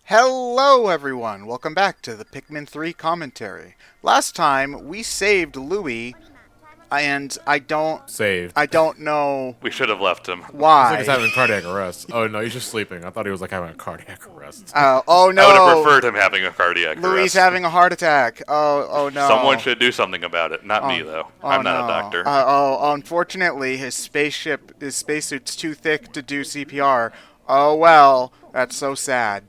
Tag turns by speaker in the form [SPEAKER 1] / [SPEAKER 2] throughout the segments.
[SPEAKER 1] Hello everyone, welcome back to the Pikmin 3 commentary. Last time we saved Louis and
[SPEAKER 2] Saved.
[SPEAKER 1] I don't know
[SPEAKER 3] We should have left him.
[SPEAKER 2] It's like he's
[SPEAKER 1] why.
[SPEAKER 2] having cardiac arrest. Oh no, he's just sleeping. I thought he was like having a cardiac arrest.
[SPEAKER 1] Oh
[SPEAKER 3] I would have
[SPEAKER 1] no,
[SPEAKER 3] preferred him having a cardiac
[SPEAKER 1] Louis
[SPEAKER 3] arrest.
[SPEAKER 1] having a heart attack. Oh no.
[SPEAKER 3] Someone should do something about it. Not me, though. I'm not
[SPEAKER 1] no.
[SPEAKER 3] a doctor.
[SPEAKER 1] Unfortunately his spacesuit's too thick to do CPR. Oh well, that's so sad.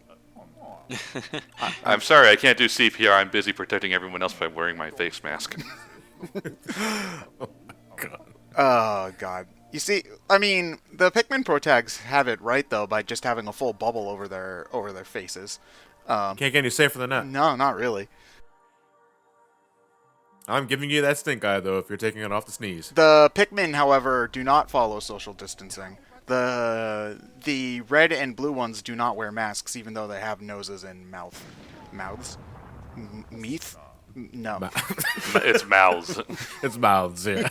[SPEAKER 3] I'm sorry, I can't do CPR. I'm busy protecting everyone else by wearing my face mask.
[SPEAKER 2] God.
[SPEAKER 1] Oh god. You see, I mean, the Pikmin Pro tags have it right though by just having a full bubble over their faces.
[SPEAKER 2] Can't get any safer than that.
[SPEAKER 1] No, not really.
[SPEAKER 2] I'm giving you that stink eye though if you're taking it off to sneeze.
[SPEAKER 1] The Pikmin, however, do not follow social distancing. The red and blue ones do not wear masks, even though they have noses and mouths. Meath? No.
[SPEAKER 3] It's mouths.
[SPEAKER 2] It's mouths, yeah.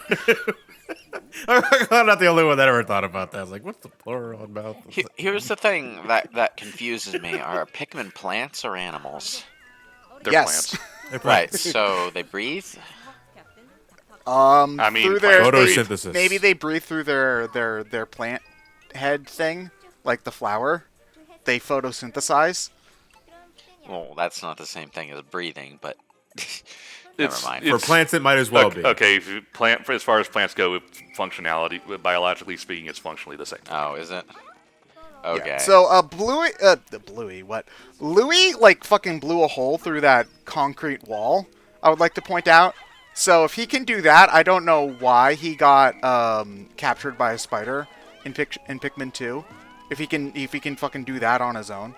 [SPEAKER 2] I'm not the only one that ever thought about that. I was like, what's the plural on mouth?
[SPEAKER 4] Here's the thing that confuses me. Are Pikmin plants or animals?
[SPEAKER 3] They're
[SPEAKER 1] Yes.
[SPEAKER 3] plants.
[SPEAKER 4] Right, so they breathe?
[SPEAKER 3] I mean,
[SPEAKER 1] Through their
[SPEAKER 2] photosynthesis.
[SPEAKER 1] maybe they breathe through their plant head thing, like the flower. They photosynthesize.
[SPEAKER 4] Well, that's not the same thing as breathing, but never mind.
[SPEAKER 2] For plants, it might as well be.
[SPEAKER 3] Okay, if you as far as plants go, with functionality, biologically speaking, it's functionally the same.
[SPEAKER 4] Oh, is it? Okay.
[SPEAKER 1] Yeah. So, Louis, like, fucking blew a hole through that concrete wall, I would like to point out. So, if he can do that, I don't know why he got, captured by a spider in Pikmin 2. If he can fucking do that on his own.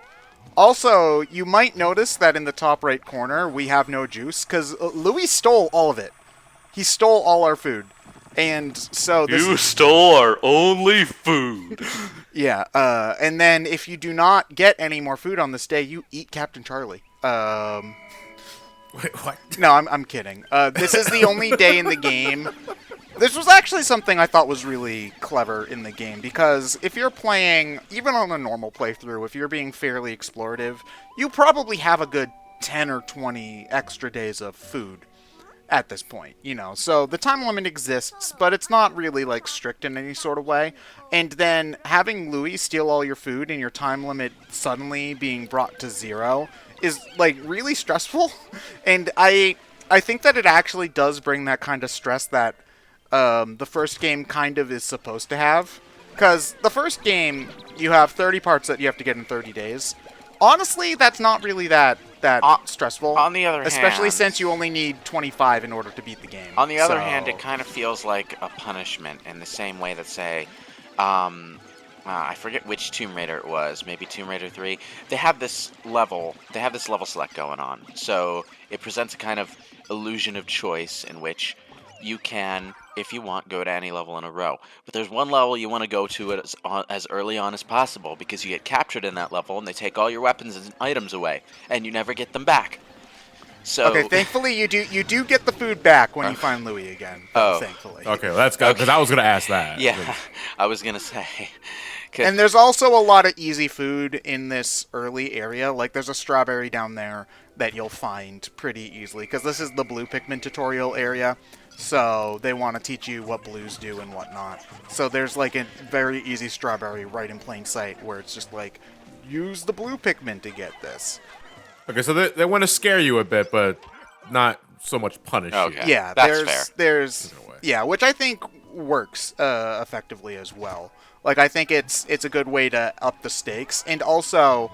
[SPEAKER 1] Also, you might notice that in the top right corner, we have no juice, because Louis stole all of it. He stole all our food. And so this
[SPEAKER 3] You stole our only food.
[SPEAKER 1] Yeah, and then if you do not get any more food on this day, you eat Captain Charlie.
[SPEAKER 2] Wait, what?
[SPEAKER 1] No, I'm kidding. This is the only day in the game. This was actually something I thought was really clever in the game, because if you're playing, even on a normal playthrough, if you're being fairly explorative, you probably have a good 10 or 20 extra days of food at this point, you know. So the time limit exists, but it's not really like strict in any sort of way. And then having Louis steal all your food and your time limit suddenly being brought to 0 is like really stressful. And I think that it actually does bring that kind of stress that the first game kind of is supposed to have. Because the first game, you have 30 parts that you have to get in 30 days. Honestly, that's not really that stressful.
[SPEAKER 4] On the other
[SPEAKER 1] especially
[SPEAKER 4] hand,
[SPEAKER 1] since you only need 25 in order to beat the game.
[SPEAKER 4] On the other
[SPEAKER 1] So-
[SPEAKER 4] hand, it kind of feels like a punishment in the same way that, say, I forget which Tomb Raider it was, maybe Tomb Raider 3. They have this level select going on. So it presents a kind of illusion of choice in which you can, if you want, go to any level in a row. But there's one level you want to go to as early on as possible, because you get captured in that level and they take all your weapons and items away, and you never get them back. So
[SPEAKER 1] Okay, thankfully you do get the food back when you find Louis again.
[SPEAKER 4] Oh.
[SPEAKER 1] Thankfully.
[SPEAKER 2] Okay, well, that's good, because I was going to ask that.
[SPEAKER 4] yeah, I was gonna say.
[SPEAKER 1] And there's also a lot of easy food in this early area. Like, there's a strawberry down there that you'll find pretty easily, because this is the blue Pikmin tutorial area. So they want to teach you what blues do and whatnot. So there's like a very easy strawberry right in plain sight where it's just like, use the blue Pikmin to get this.
[SPEAKER 2] Okay, so they want to scare you a bit, but not so much punish
[SPEAKER 4] Okay.
[SPEAKER 2] you.
[SPEAKER 1] Yeah,
[SPEAKER 4] That's fair.
[SPEAKER 1] there's
[SPEAKER 2] In a way.
[SPEAKER 1] yeah, which I think works effectively as well. Like, I think it's a good way to up the stakes, and also,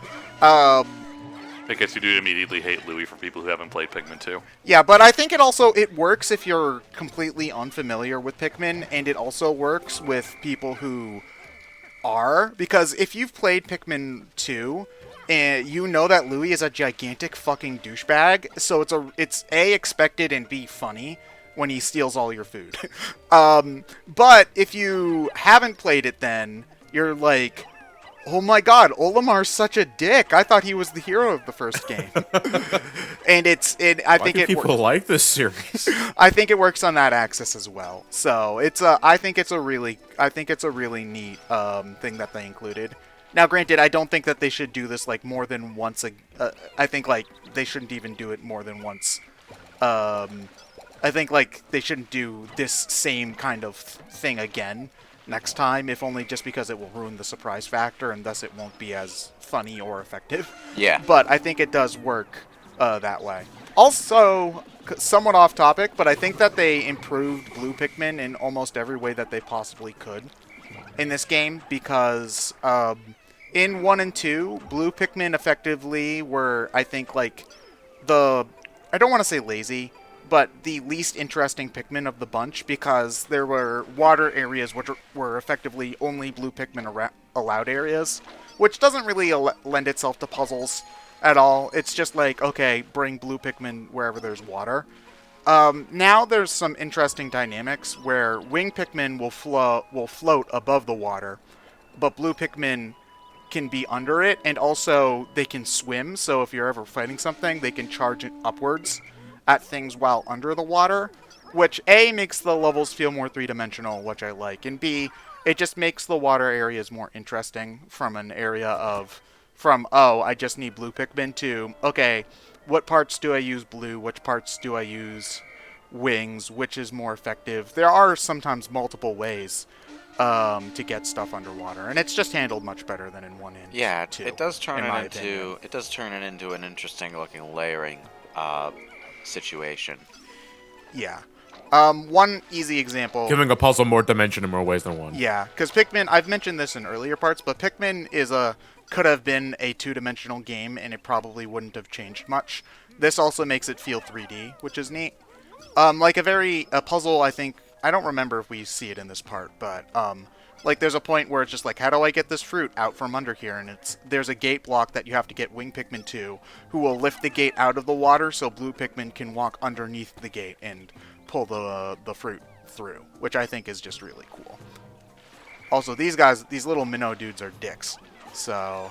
[SPEAKER 3] Because you do immediately hate Louis for people who haven't played Pikmin 2.
[SPEAKER 1] yeah, but I think it works if you're completely unfamiliar with Pikmin, and it also works with people who are, because if you've played Pikmin 2, and you know that Louis is a gigantic fucking douchebag, so it's A, expected, and B, funny when he steals all your food. But if you haven't played it, then you're like, oh my god, Olimar's such a dick. I thought he was the hero of the first game. And I
[SPEAKER 2] Why
[SPEAKER 1] think
[SPEAKER 2] do
[SPEAKER 1] it
[SPEAKER 2] people like this series?
[SPEAKER 1] I think it works on that axis as well. So I think it's a really neat thing that they included. Now, granted, I don't think that they should do this like more than once. I think like they shouldn't even do it more than once. I think like they shouldn't do this same kind of thing again next time, if only just because it will ruin the surprise factor and thus it won't be as funny or effective.
[SPEAKER 4] Yeah.
[SPEAKER 1] But I think it does work that way. Also, somewhat off topic, but I think that they improved blue Pikmin in almost every way that they possibly could in this game, because in 1 and 2, blue Pikmin effectively were, I think, like, I don't want to say lazy, but the least interesting Pikmin of the bunch, because there were water areas which were effectively only blue Pikmin allowed areas, which doesn't really lend itself to puzzles at all. It's just like, okay, bring blue Pikmin wherever there's water. Now there's some interesting dynamics where wing Pikmin will float above the water, but blue Pikmin can be under it, and also they can swim, so if you're ever fighting something, they can charge it upwards at things while under the water, which A, makes the levels feel more three-dimensional, which I like, and B, it just makes the water areas more interesting from an area of, oh, I just need blue Pikmin, to, okay, what parts do I use blue, which parts do I use wings, which is more effective. There are sometimes multiple ways to get stuff underwater, and it's just handled much better than in 1 and 2.
[SPEAKER 4] It does turn it into an interesting looking layering situation.
[SPEAKER 1] Yeah. One easy example.
[SPEAKER 2] Giving a puzzle more dimension in more ways than one.
[SPEAKER 1] Yeah, because Pikmin, I've mentioned this in earlier parts, but Pikmin could have been a two-dimensional game, and it probably wouldn't have changed much. This also makes it feel 3D, which is neat. Like a puzzle, I think, I don't remember if we see it in this part, but like there's a point where it's just like, how do I get this fruit out from under here? And there's a gate block that you have to get wing Pikmin to, who will lift the gate out of the water so blue Pikmin can walk underneath the gate and pull the fruit through, which I think is just really cool. Also, these little minnow dudes are dicks. So,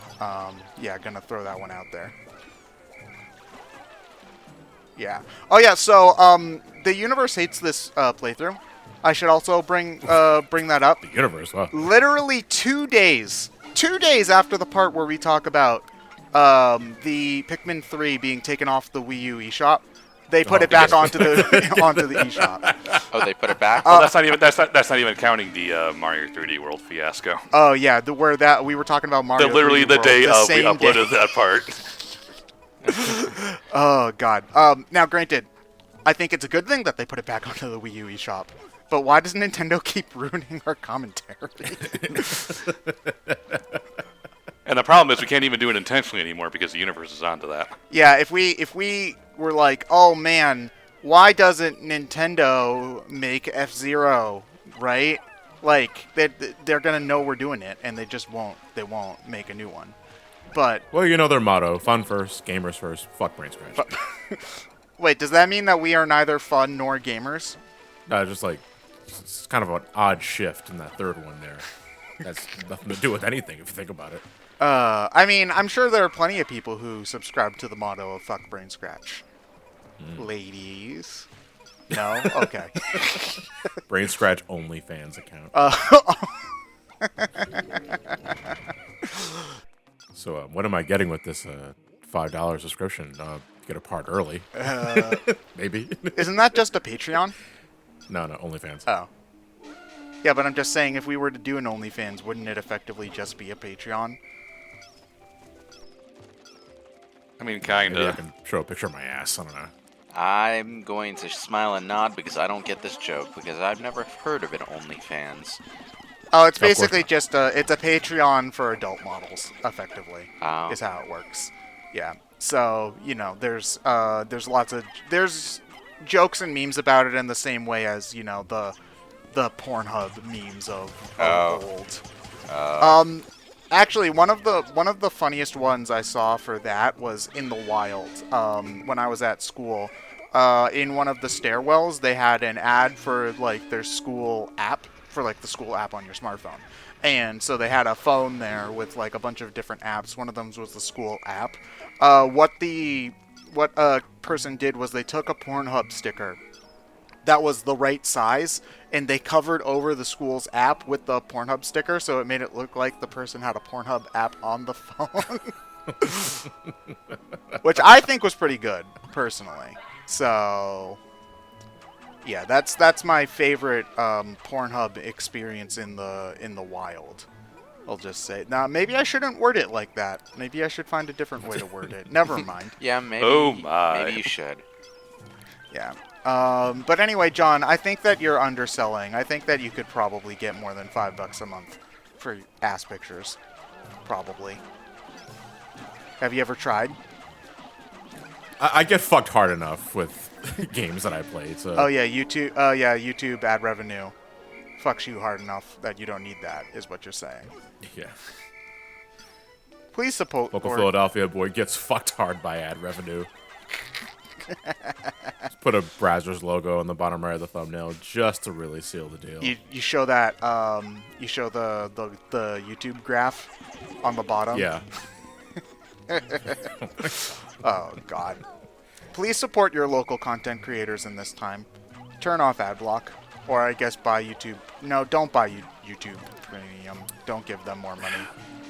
[SPEAKER 1] yeah, gonna throw that one out there. Yeah. Oh, yeah, so, the universe hates this playthrough. I should also bring that up.
[SPEAKER 2] The universe, wow.
[SPEAKER 1] Literally 2 days after the part where we talk about the Pikmin 3 being taken off the Wii U eShop, they put it back onto the eShop.
[SPEAKER 4] Oh, they put it back?
[SPEAKER 3] Well, that's not even counting the Mario 3D World fiasco.
[SPEAKER 1] Oh yeah, where we were talking about Mario.
[SPEAKER 3] Literally
[SPEAKER 1] 3D
[SPEAKER 3] the
[SPEAKER 1] World,
[SPEAKER 3] day
[SPEAKER 1] the
[SPEAKER 3] of we
[SPEAKER 1] same
[SPEAKER 3] uploaded
[SPEAKER 1] day.
[SPEAKER 3] that part.
[SPEAKER 1] Oh god. Now granted, I think it's a good thing that they put it back onto the Wii U eShop. But why does Nintendo keep ruining our commentary?
[SPEAKER 3] And the problem is we can't even do it intentionally anymore because the universe is onto that.
[SPEAKER 1] Yeah, if we were like, oh man, why doesn't Nintendo make F-Zero, right? Like, they're gonna know we're doing it, and they just won't. They won't make a new one. But
[SPEAKER 2] Well, you know their motto: fun first, gamers first. Fuck BrainScratch.
[SPEAKER 1] wait, does that mean that we are neither fun nor gamers?
[SPEAKER 2] Just like it's kind of an odd shift in that third one there. That's nothing to do with anything if you think about it.
[SPEAKER 1] I mean, I'm sure there are plenty of people who subscribe to the motto of fuck BrainScratch. Ladies. No? Okay.
[SPEAKER 2] BrainScratch OnlyFans account. So, what am I getting with this $5 subscription? Get a part early. Maybe.
[SPEAKER 1] Isn't that just a Patreon?
[SPEAKER 2] No, OnlyFans.
[SPEAKER 1] Oh. Yeah, but I'm just saying, if we were to do an OnlyFans, wouldn't it effectively just be a Patreon?
[SPEAKER 3] I mean,
[SPEAKER 2] Maybe I
[SPEAKER 3] kinda.
[SPEAKER 2] can show a picture of my ass. I don't know.
[SPEAKER 4] I'm going to smile and nod because I don't get this joke, because I've never heard of an OnlyFans.
[SPEAKER 1] Oh, it's
[SPEAKER 2] course
[SPEAKER 1] basically
[SPEAKER 2] not.
[SPEAKER 1] just it's a Patreon for adult models, effectively,
[SPEAKER 4] Oh.
[SPEAKER 1] is how it works. Yeah. So, you know, there's jokes and memes about it in the same way as, you know, the Pornhub memes of old. Actually, one of the funniest ones I saw for that was in the wild. When I was at school, in one of the stairwells, they had an ad for like their school app, for like the school app on your smartphone. And so they had a phone there with like a bunch of different apps. One of them was the school app. What a person did was they took a Pornhub sticker, that was the right size, and they covered over the school's app with the Pornhub sticker, so it made it look like the person had a Pornhub app on the phone. Which I think was pretty good, personally. So, yeah, that's my favorite Pornhub experience in the wild. I'll just say. Now, maybe I shouldn't word it like that. Maybe I should find a different way to word it. Never mind.
[SPEAKER 4] Yeah, maybe.
[SPEAKER 3] Oh my.
[SPEAKER 4] Maybe you should.
[SPEAKER 1] Yeah. But anyway, John, I think that you're underselling. I think that you could probably get more than $5 a month for ass pictures. Probably. Have you ever tried?
[SPEAKER 2] I get fucked hard enough with games that I play. So.
[SPEAKER 1] Oh yeah, YouTube. YouTube ad revenue fucks you hard enough that you don't need that. Is what you're saying.
[SPEAKER 2] Yeah.
[SPEAKER 1] Please support.
[SPEAKER 2] Local Philadelphia boy gets fucked hard by ad revenue. Just put a Brazzers logo on the bottom right of the thumbnail just to really seal the deal.
[SPEAKER 1] You show that. You show the YouTube graph on the bottom.
[SPEAKER 2] Yeah.
[SPEAKER 1] Oh, God. Please support your local content creators in this time. Turn off ad block. Or I guess buy YouTube. No, don't buy YouTube Premium. Don't give them more money.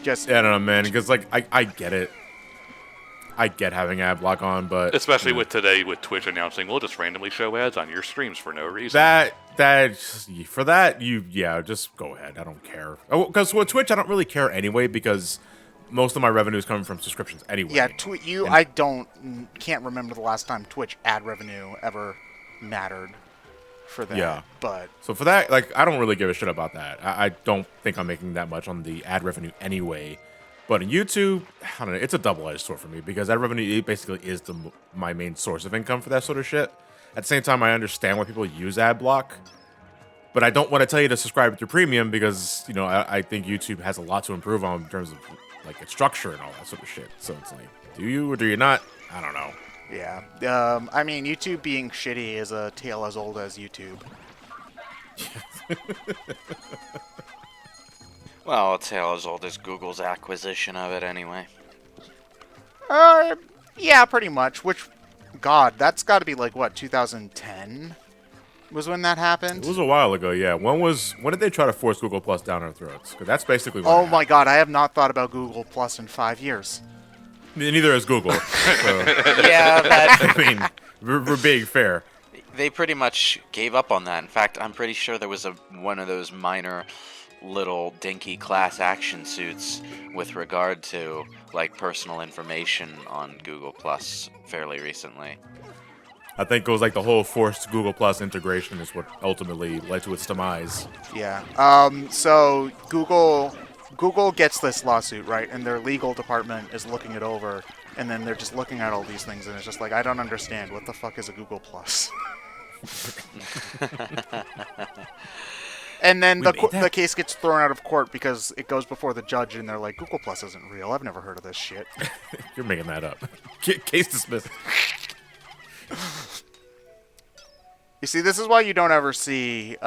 [SPEAKER 1] Just...
[SPEAKER 2] Yeah, I don't know, man. Because, like, I get it. I get having ad block on, but...
[SPEAKER 3] Especially with today, with Twitch announcing, we'll just randomly show ads on your streams for no reason.
[SPEAKER 2] For that, just go ahead. I don't care. Because with Twitch, I don't really care anyway, because... most of my revenue is coming from subscriptions anyway.
[SPEAKER 1] Yeah, can't remember the last time Twitch ad revenue ever mattered for that.
[SPEAKER 2] Yeah.
[SPEAKER 1] But
[SPEAKER 2] so for that, like, I don't really give a shit about that. I don't think I'm making that much on the ad revenue anyway. But in YouTube, I don't know, it's a double-edged sword for me because ad revenue basically is my main source of income for that sort of shit. At the same time, I understand why people use ad block. But I don't want to tell you to subscribe through premium because, I think YouTube has a lot to improve on in terms of like its structure and all that sort of shit. So it's like, do you or do you not? I don't know.
[SPEAKER 1] yeah. I mean, YouTube being shitty is a tale as old as YouTube.
[SPEAKER 4] Well, a tale as old as Google's acquisition of it anyway.
[SPEAKER 1] Yeah, pretty much. Which, God, that's got to be like, what, 2010 was when that happened?
[SPEAKER 2] It was a while ago, yeah. When did they try to force Google Plus down our throats? Because that's basically what
[SPEAKER 1] Oh
[SPEAKER 2] happened.
[SPEAKER 1] my God, I have not thought about Google Plus in 5 years.
[SPEAKER 2] Neither has Google. So,
[SPEAKER 4] Yeah,
[SPEAKER 2] I mean, we're being fair.
[SPEAKER 4] they pretty much gave up on that. In fact, I'm pretty sure there was one of those minor little dinky class action suits with regard to like personal information on Google Plus fairly recently.
[SPEAKER 2] I think it was like the whole forced Google Plus integration is what ultimately led to its demise.
[SPEAKER 1] Yeah. So Google gets this lawsuit, right? And their legal department is looking it over, and then they're just looking at all these things, and it's just like, I don't understand. What the fuck is a Google Plus? And then the case gets thrown out of court because it goes before the judge, and they're like, Google Plus isn't real. I've never heard of this shit.
[SPEAKER 2] You're making that up. Case dismissed.
[SPEAKER 1] You see, this is why you don't ever see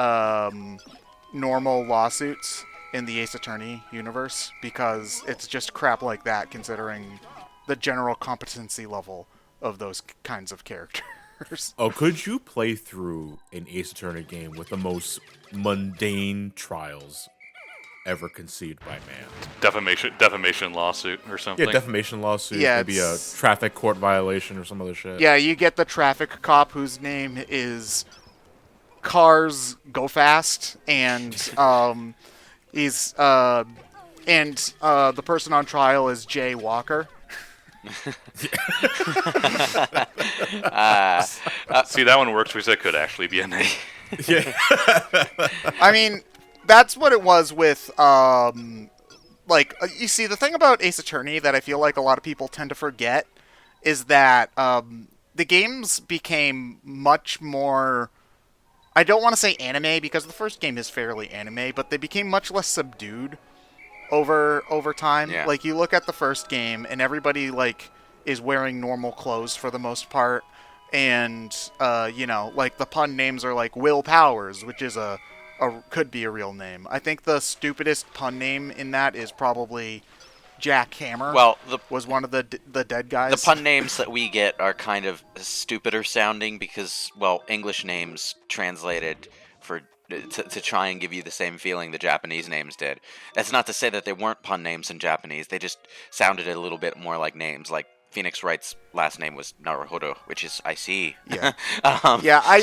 [SPEAKER 1] normal lawsuits in the Ace Attorney universe, because it's just crap like that, considering the general competency level of those kinds of characters.
[SPEAKER 2] Oh, could you play through an Ace Attorney game with the most mundane trials ever conceived by man?
[SPEAKER 3] Defamation lawsuit or something.
[SPEAKER 2] Yeah, defamation lawsuit.
[SPEAKER 1] Yeah,
[SPEAKER 2] maybe a traffic court violation or some other shit.
[SPEAKER 1] Yeah, you get the traffic cop whose name is Cars Go Fast, and the person on trial is Jay Walker.
[SPEAKER 3] See, that one works because that could actually be a name.
[SPEAKER 2] Yeah.
[SPEAKER 1] I mean, that's what it was with, you see, the thing about Ace Attorney that I feel like a lot of people tend to forget is that the games became much more, I don't want to say anime, because the first game is fairly anime, but they became much less subdued over time.
[SPEAKER 4] Yeah.
[SPEAKER 1] Like, you look at the first game, and everybody, like, is wearing normal clothes for the most part, and, like, the pun names are, like, Will Powers, which is could be a real name. I think the stupidest pun name in that is probably Jack Hammer
[SPEAKER 4] Well,
[SPEAKER 1] was one of the dead guys.
[SPEAKER 4] the pun names that we get are kind of stupider sounding because, well, English names translated for to try and give you the same feeling the Japanese names did. That's not to say that they weren't pun names in Japanese. They just sounded a little bit more like names. Like Phoenix Wright's last name was Naruhodo, which is I see.
[SPEAKER 1] Yeah. Yeah,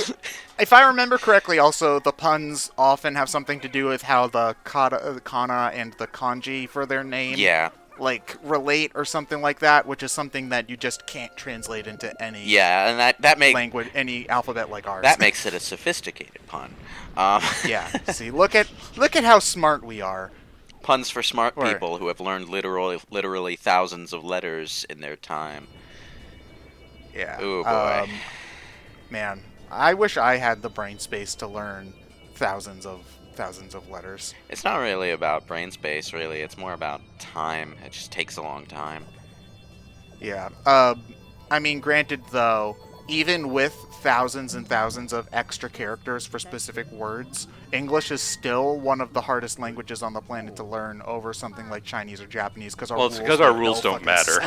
[SPEAKER 1] if I remember correctly, also the puns often have something to do with how the kana and the kanji for their name relate or something like that, which is something that you just can't translate into any
[SPEAKER 4] and that makes
[SPEAKER 1] language, any alphabet like ours.
[SPEAKER 4] That makes it a sophisticated pun.
[SPEAKER 1] Yeah. See, look at how smart we are.
[SPEAKER 4] Puns for smart people who have learned literally thousands of letters in their time.
[SPEAKER 1] Yeah.
[SPEAKER 4] Ooh, boy.
[SPEAKER 1] Man, I wish I had the brain space to learn thousands of letters.
[SPEAKER 4] It's not really about brain space, really. It's more about time. It just takes a long time.
[SPEAKER 1] Yeah. I mean, granted, though, even with thousands and thousands of extra characters for specific words, English is still one of the hardest languages on the planet to learn over something like Chinese or Japanese because
[SPEAKER 3] our rules don't matter.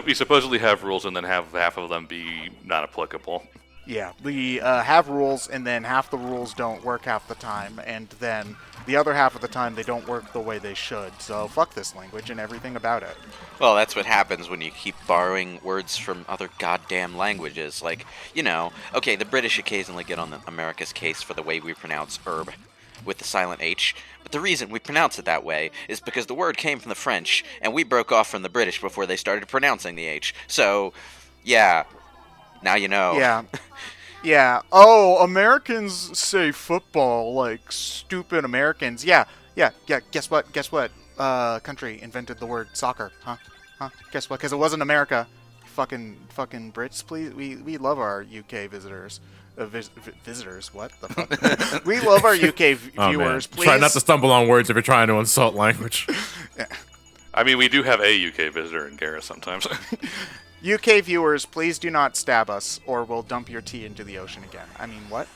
[SPEAKER 3] We supposedly have rules and then have half of them be not applicable.
[SPEAKER 1] Yeah, we have rules, and then half the rules don't work half the time, and then the other half of the time they don't work the way they should. So fuck this language and everything about it.
[SPEAKER 4] Well, that's what happens when you keep borrowing words from other goddamn languages. Like, okay, the British occasionally get on America's case for the way we pronounce herb with the silent H. But the reason we pronounce it that way is because the word came from the French, and we broke off from the British before they started pronouncing the H. So, yeah, now you know.
[SPEAKER 1] Yeah. Yeah. Oh, Americans say football like stupid Americans. Yeah. Guess what? Country invented the word soccer? Huh? Guess what? Because it wasn't America. Fucking Brits, please. We love our UK visitors. Visitors? What the fuck? We love our UK viewers. Please
[SPEAKER 2] try not to stumble on words if you're trying to insult language.
[SPEAKER 3] Yeah. I mean, we do have a UK visitor in Garrus sometimes.
[SPEAKER 1] UK viewers, please do not stab us, or we'll dump your tea into the ocean again. I mean, what?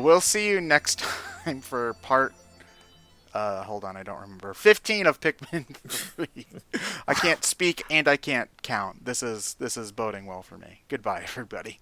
[SPEAKER 1] We'll see you next time for part... hold on, I don't remember. 15 of Pikmin 3. I can't speak and I can't count. This is boding well for me. Goodbye, everybody.